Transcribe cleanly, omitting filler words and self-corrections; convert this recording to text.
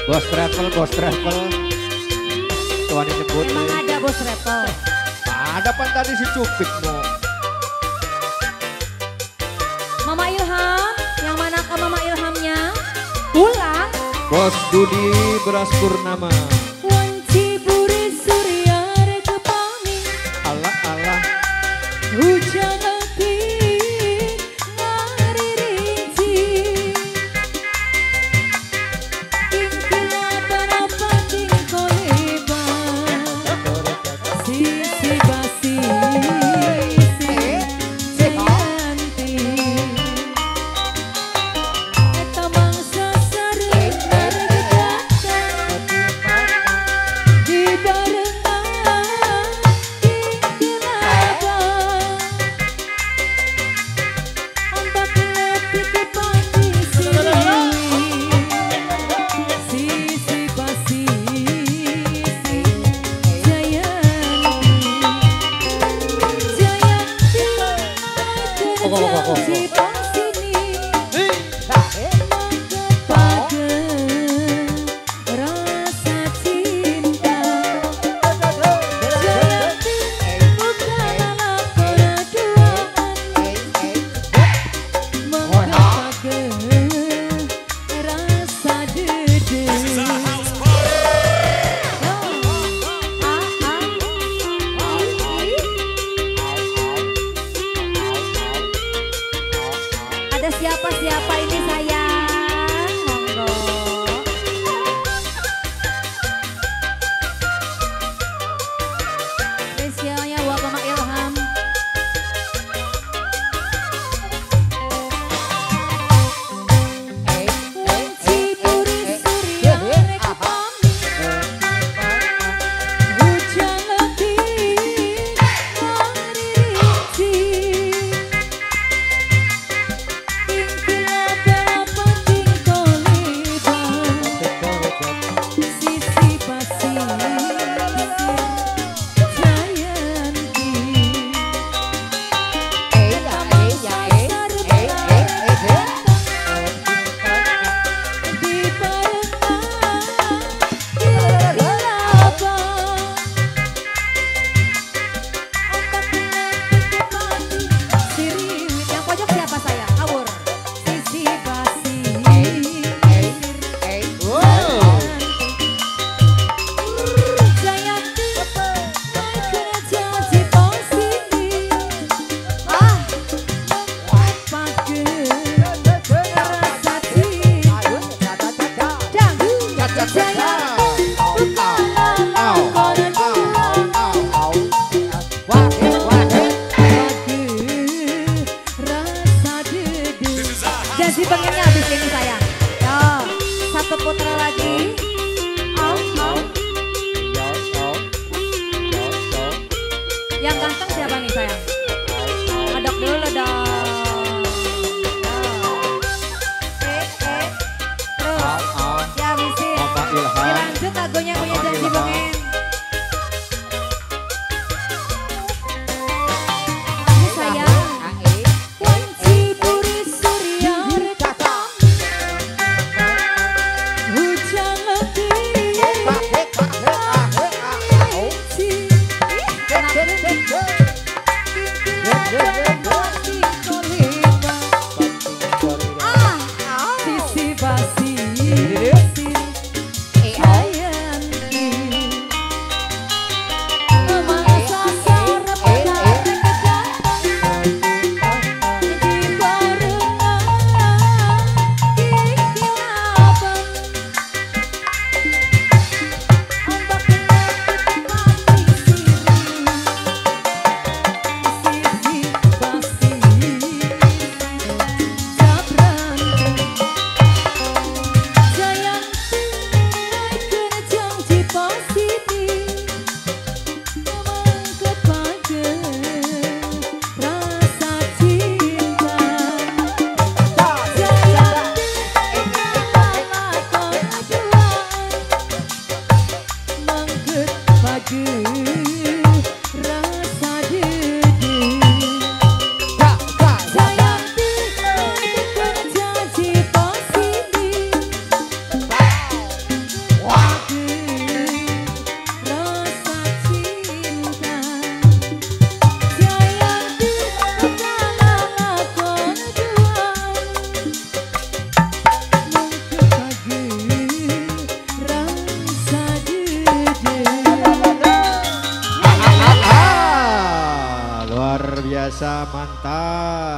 Bos travel, bos travel. Tuan nyebut. Emang ada bos travel. Ada pan tadi si Cupik no. Mama Ilham, yang mana ke Mama Ilhamnya? Pulang. Bos Budi Beras Purnama. Wanci buri surya rekepami. Allah Allah. Hujan api ngaririnci. Ingkilah berapa tingkoleba. Sisi basi Jayanti. Eta mangsa sareng bergedatan di barengan ingkilaba. Ambak lepi ke pati sisi basi Ada siapa-siapa ini sayang? Monggo. Spesialnya buat Mama Ilham. Wanci buri surya rekepami. Hujan letih ngaririnci. Ingkilah berapa tingkoleba. Sisi basi Jayanti. Eta mangsa sareng di barengan ingkilaba. Ombak lepi ke pati siriwit. Yang pojok siapa sayang? Awur. Sisi basi Jayanti. Baik kerja si posisi. Pake rasa cinta. Dang. Jayanti. Rasa dede. Jadi pengennya habis ini sayang. Yo, satu putra lagi. Au, au. Yang ganteng siapa nih sayang? Adok dulu dong. Terus, dihabisin. Mama Ilham. Dilanjut lagunya punya janji bongen. Ini sayang. Wanci buri surya rekepami. Hujan letih ngaririnci. Ingkilah berapa tingkoleba. biasa mantap.